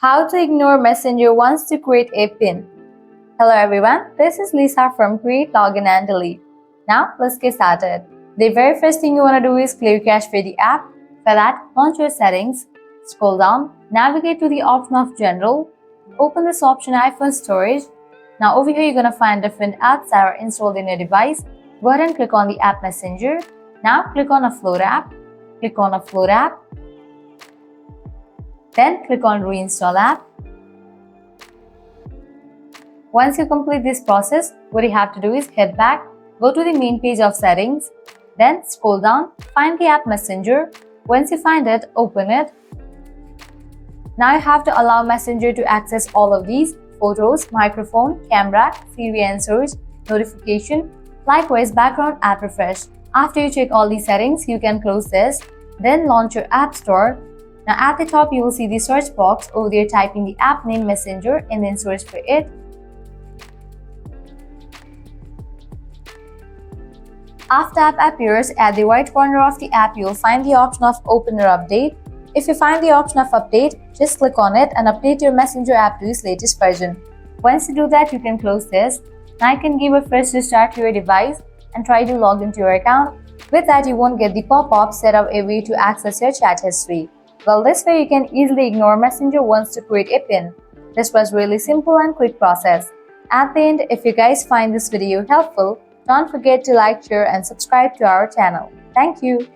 How to ignore Messenger once to create a pin. Hello everyone, this is Lisa from Create, Login and Delete. Now let's get started. The very first thing you want to do is clear cache for the app. For that, launch your settings, scroll down, navigate to the option of General, open this option iPhone Storage. Now over here you're going to find different apps that are installed in your device. Go ahead and click on the app Messenger. Now click on Upload app. Click on Upload app. Then click on Reinstall app. Once you complete this process, what you have to do is head back, go to the main page of settings, then scroll down, find the app Messenger. Once you find it, open it. Now you have to allow Messenger to access all of these: photos, microphone, camera, Siri answers, notification, likewise background app refresh. After you check all these settings, you can close this, then launch your app store. Now at the top you will see the search box. Over there type in the app name Messenger and then search for it. After app appears, at the right corner of the app you will find the option of Open or Update. If you find the option of Update, just click on it and update your Messenger app to its latest version. Once you do that, you can close this. Now you can give a fresh restart to your device and try to log into your account. With that, you won't get the pop-up set up a way to access your chat history. Well, this way you can easily ignore Messenger once to create a pin. This was really simple and quick process. At the end, if you guys find this video helpful, don't forget to like, share and subscribe to our channel. Thank you.